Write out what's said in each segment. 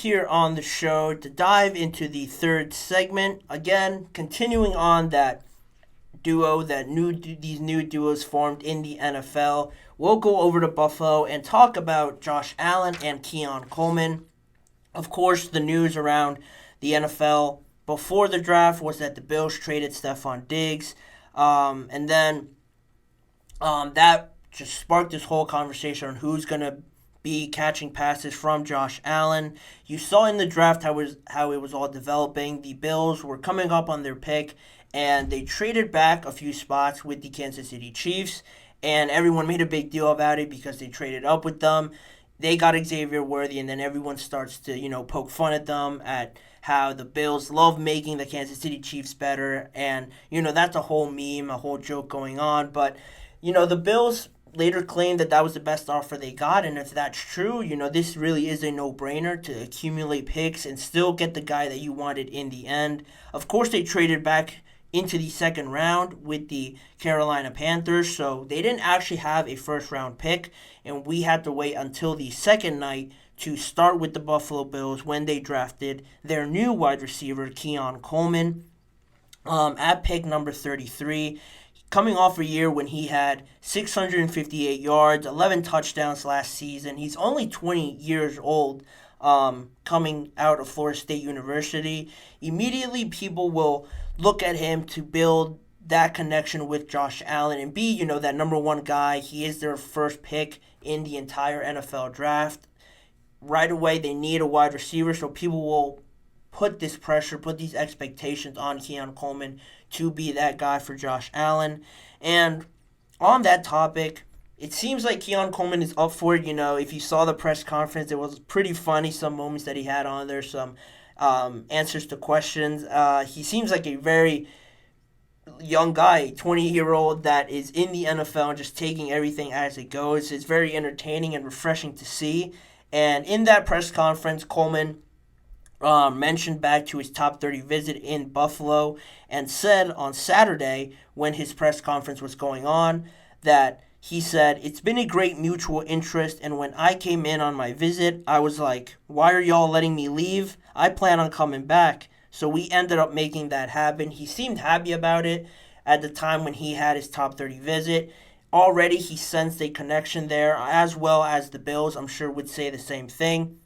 here on the show to dive into the third segment. Again, continuing on that duo, these new duos formed in the NFL. We'll go over to Buffalo and talk about Josh Allen and Keon Coleman. Of course, the news around the NFL before the draft was that the Bills traded Stephon Diggs, and then that just sparked this whole conversation on who's going to be catching passes from Josh Allen. You saw in the draft how it was all developing. The Bills were coming up on their pick, and they traded back a few spots with the Kansas City Chiefs, and everyone made a big deal about it because they traded up with them. They got Xavier Worthy, and then everyone starts to, poke fun at them at how the Bills love making the Kansas City Chiefs better, and, that's a whole meme, a whole joke going on, but, the Bills later claimed that was the best offer they got, and if that's true, this really is a no-brainer to accumulate picks and still get the guy that you wanted in the end. Of course, they traded back into the second round with the Carolina Panthers, so they didn't actually have a first-round pick, and we had to wait until the second night to start with the Buffalo Bills when they drafted their new wide receiver, Keon Coleman, at pick number 33. Coming off a year when he had 658 yards, 11 touchdowns last season. He's only 20 years old, coming out of Florida State University. Immediately, people will look at him to build that connection with Josh Allen and be, that number one guy. He is their first pick in the entire NFL draft. Right away, they need a wide receiver, so people will put this pressure, put these expectations on Keon Coleman to be that guy for Josh Allen. And on that topic, it seems like Keon Coleman is up for it. If you saw the press conference, it was pretty funny, some moments that he had on there, some answers to questions. He seems like a very young guy, 20-year-old that is in the NFL and just taking everything as it goes. It's very entertaining and refreshing to see. And in that press conference, Coleman mentioned back to his top 30 visit in Buffalo and said on Saturday when his press conference was going on that he said, "It's been a great mutual interest, and when I came in on my visit, I was like, why are y'all letting me leave? I plan on coming back." So we ended up making that happen. He seemed happy about it at the time when he had his top 30 visit. Already he sensed a connection there, as well as the Bills, I'm sure, would say the same thing.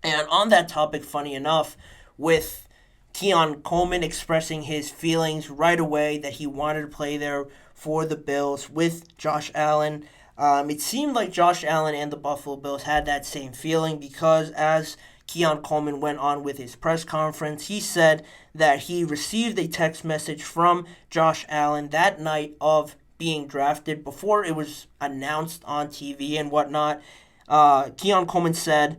And on that topic, funny enough, with Keon Coleman expressing his feelings right away that he wanted to play there for the Bills with Josh Allen, it seemed like Josh Allen and the Buffalo Bills had that same feeling because as Keon Coleman went on with his press conference, he said that he received a text message from Josh Allen that night of being drafted before it was announced on TV and whatnot. Keon Coleman said,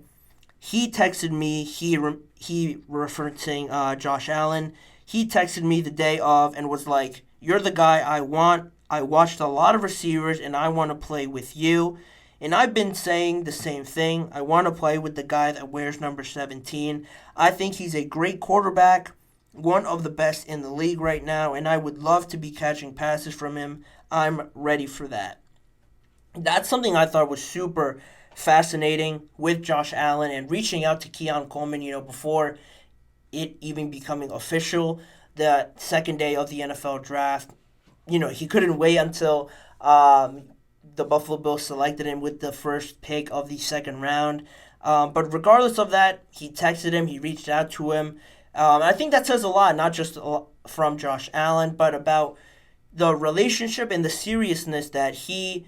he texted me, he referencing Josh Allen, he texted me the day of and was like, "You're the guy I want. I watched a lot of receivers and I want to play with you." And I've been saying the same thing. I want to play with the guy that wears number 17. I think he's a great quarterback, one of the best in the league right now, and I would love to be catching passes from him. I'm ready for that. That's something I thought was super fascinating with Josh Allen and reaching out to Keon Coleman, before it even becoming official, the second day of the NFL draft. He couldn't wait until the Buffalo Bills selected him with the first pick of the second round. But regardless of that, he texted him, he reached out to him. I think that says a lot, not just from Josh Allen, but about the relationship and the seriousness that he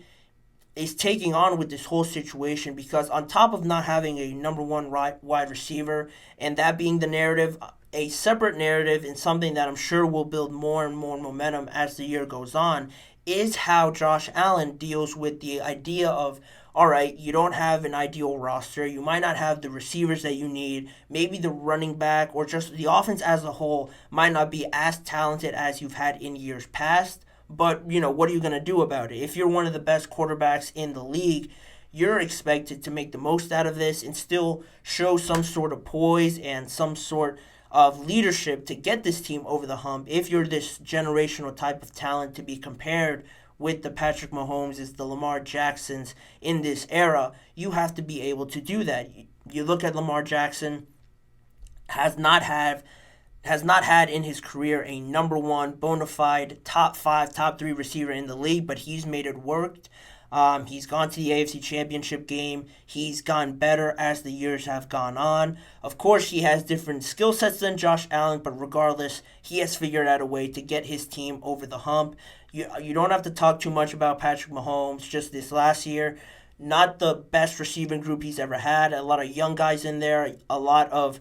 is taking on with this whole situation, because on top of not having a number one wide receiver and that being the narrative, a separate narrative and something that I'm sure will build more and more momentum as the year goes on is how Josh Allen deals with the idea of, all right, you don't have an ideal roster. You might not have the receivers that you need. Maybe the running back or just the offense as a whole might not be as talented as you've had in years past. But, what are you going to do about it? If you're one of the best quarterbacks in the league, you're expected to make the most out of this and still show some sort of poise and some sort of leadership to get this team over the hump. If you're this generational type of talent to be compared with the Patrick Mahomes, the Lamar Jacksons in this era, you have to be able to do that. You look at Lamar Jackson, has not had in his career a number one bona fide top five, top three receiver in the league, but he's made it work. He's gone to the AFC Championship game. He's gotten better as the years have gone on. Of course, he has different skill sets than Josh Allen, but regardless, he has figured out a way to get his team over the hump. You don't have to talk too much about Patrick Mahomes just this last year. Not the best receiving group he's ever had. A lot of young guys in there, a lot of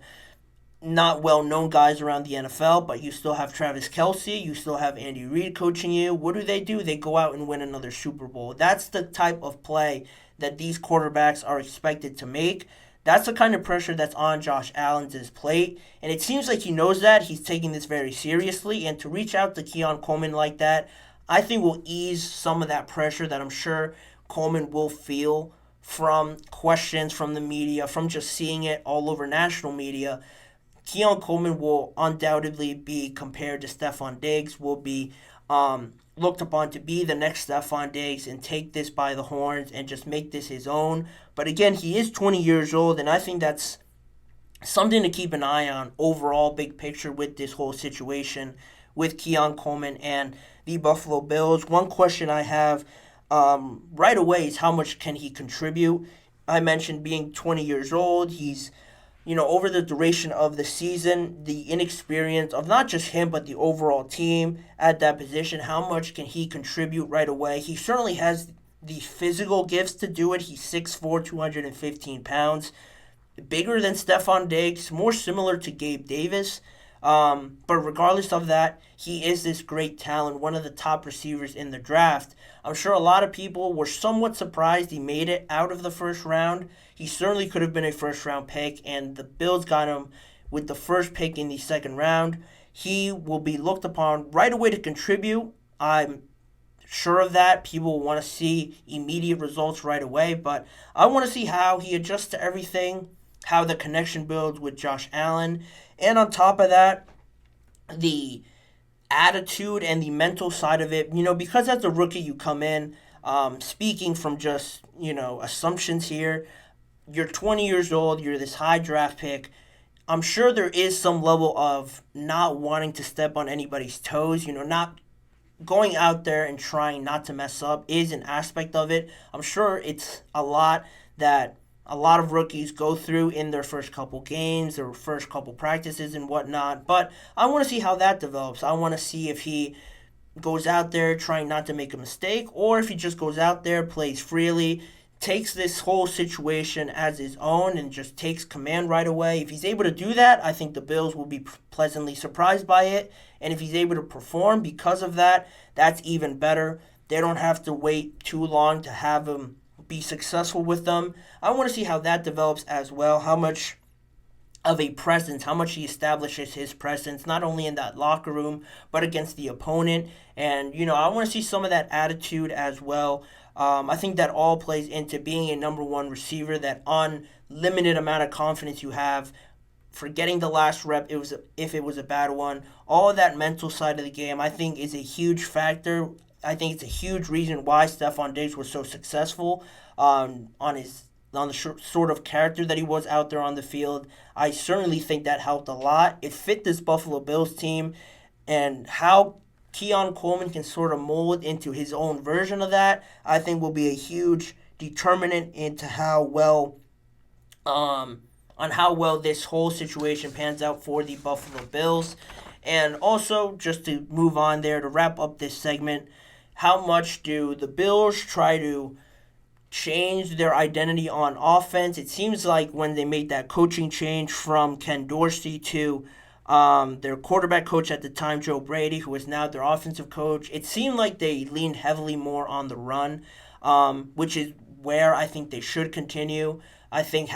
not well-known guys around the NFL, but you still have Travis Kelce, you still have Andy Reid coaching you. What do? They go out and win another Super Bowl. That's the type of play that these quarterbacks are expected to make. That's the kind of pressure that's on Josh Allen's plate, and it seems like he knows that. He's taking this very seriously, and to reach out to Keon Coleman like that, I think will ease some of that pressure that I'm sure Coleman will feel from questions from the media, from just seeing it all over national media. Keon Coleman will undoubtedly be compared to Stephon Diggs, will be looked upon to be the next Stephon Diggs and take this by the horns and just make this his own. But again, he is 20 years old, and I think that's something to keep an eye on overall, big picture with this whole situation with Keon Coleman and the Buffalo Bills. One question I have right away is how much can he contribute? I mentioned being 20 years old. He's over the duration of the season, the inexperience of not just him, but the overall team at that position, how much can he contribute right away? He certainly has the physical gifts to do it. He's 6'4", 215 pounds, bigger than Stephon Diggs, more similar to Gabe Davis. But regardless of that, he is this great talent, one of the top receivers in the draft. I'm sure a lot of people were somewhat surprised he made it out of the first round. He certainly could have been a first-round pick, and the Bills got him with the first pick in the second round. He will be looked upon right away to contribute. I'm sure of that. People want to see immediate results right away, but I want to see how he adjusts to everything, how the connection builds with Josh Allen, and on top of that, the attitude and the mental side of it, because as a rookie you come in, speaking from just, assumptions here, you're 20 years old, you're this high draft pick. I'm sure there is some level of not wanting to step on anybody's toes, not going out there and trying not to mess up is an aspect of it. I'm sure it's a lot that a lot of rookies go through in their first couple games, their first couple practices and whatnot. But I want to see how that develops. I want to see if he goes out there trying not to make a mistake, or if he just goes out there, plays freely, takes this whole situation as his own and just takes command right away. If he's able to do that, I think the Bills will be pleasantly surprised by it. And if he's able to perform because of that, that's even better. They don't have to wait too long to have him be successful with them. I want to see how that develops as well, how much of a presence, how much he establishes his presence, not only in that locker room, but against the opponent. And, I want to see some of that attitude as well. I think that all plays into being a number one receiver, that unlimited amount of confidence you have, forgetting the last rep if it was a bad one. All of that mental side of the game, I think, is a huge factor. I think it's a huge reason why Stephon Diggs was so successful on the sort of character that he was out there on the field. I certainly think that helped a lot. It fit this Buffalo Bills team, and how Keon Coleman can sort of mold into his own version of that, I think will be a huge determinant into how well this whole situation pans out for the Buffalo Bills. And also, just to move on there to wrap up this segment, how much do the Bills try to change their identity on offense? It seems like when they made that coaching change from Ken Dorsey to their quarterback coach at the time, Joe Brady, who is now their offensive coach, it seemed like they leaned heavily more on the run, which is where I think they should continue. I think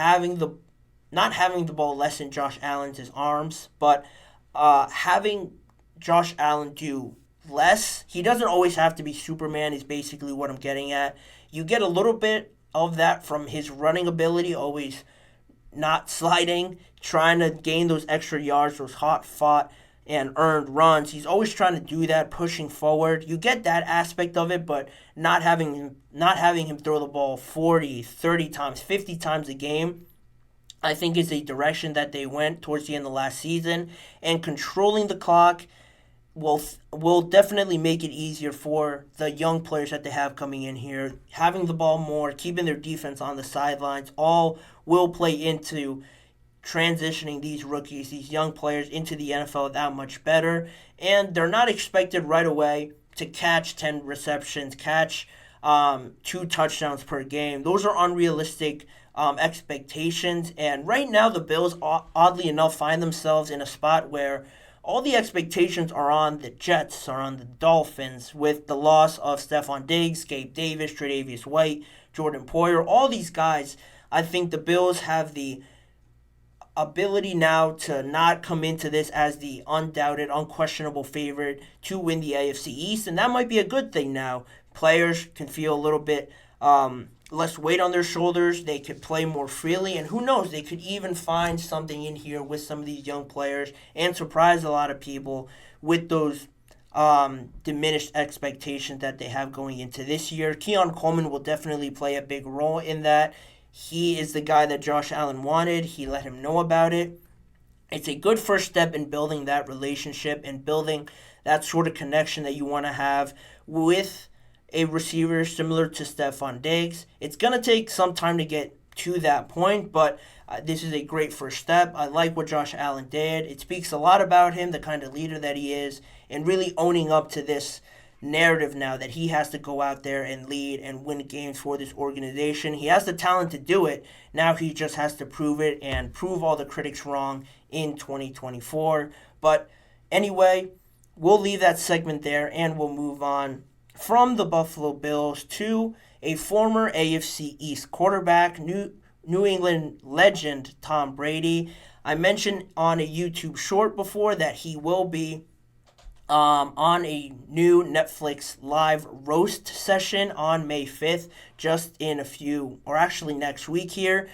not having the ball lessen Josh Allen's arms, but having Josh Allen do less. He doesn't always have to be Superman, is basically what I'm getting at. You get a little bit of that from his running ability, always not sliding, trying to gain those extra yards, those hard-fought and earned runs. He's always trying to do that, pushing forward. You get that aspect of it, but not having him throw the ball 40, 30 times, 50 times a game, I think is a direction that they went towards the end of last season, and controlling the clock will definitely make it easier for the young players that they have coming in here. Having the ball more, keeping their defense on the sidelines, all will play into transitioning these rookies, these young players into the NFL that much better. And they're not expected right away to catch 10 receptions, catch 2 touchdowns per game. Those are unrealistic expectations. And right now, the Bills, oddly enough, find themselves in a spot where all the expectations are on the Jets, are on the Dolphins, with the loss of Stephon Diggs, Gabe Davis, Tre'Davious White, Jordan Poyer. All these guys, I think the Bills have the ability now to not come into this as the undoubted, unquestionable favorite to win the AFC East, and that might be a good thing now. Players can feel a little bit less weight on their shoulders. They could play more freely, and who knows, they could even find something in here with some of these young players and surprise a lot of people with those diminished expectations that they have going into this year. Keon Coleman will definitely play a big role in that. He is the guy that Josh Allen wanted. He let him know about it. It's a good first step in building that relationship and building that sort of connection that you want to have with a receiver similar to Stephon Diggs. It's going to take some time to get to that point, but this is a great first step. I like what Josh Allen did. It speaks a lot about him, the kind of leader that he is, and really owning up to this narrative now that he has to go out there and lead and win games for this organization. He has the talent to do it. Now he just has to prove it and prove all the critics wrong in 2024. But anyway, we'll leave that segment there and we'll move on from the Buffalo Bills to a former AFC East quarterback, New England legend Tom Brady. I mentioned on a YouTube short before that he will be on a new Netflix live roast session on May 5th, just in a few, or actually next week here.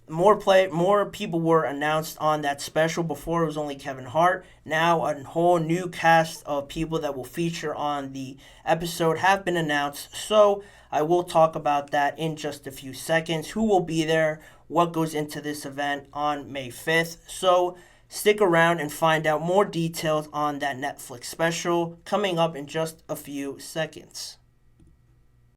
More people were announced on that special. Before it was only Kevin Hart. Now a whole new cast of people that will feature on the episode have been announced. So I will talk about that in just a few seconds. Who will be there? What goes into this event on May 5th? So stick around and find out more details on that Netflix special coming up in just a few seconds.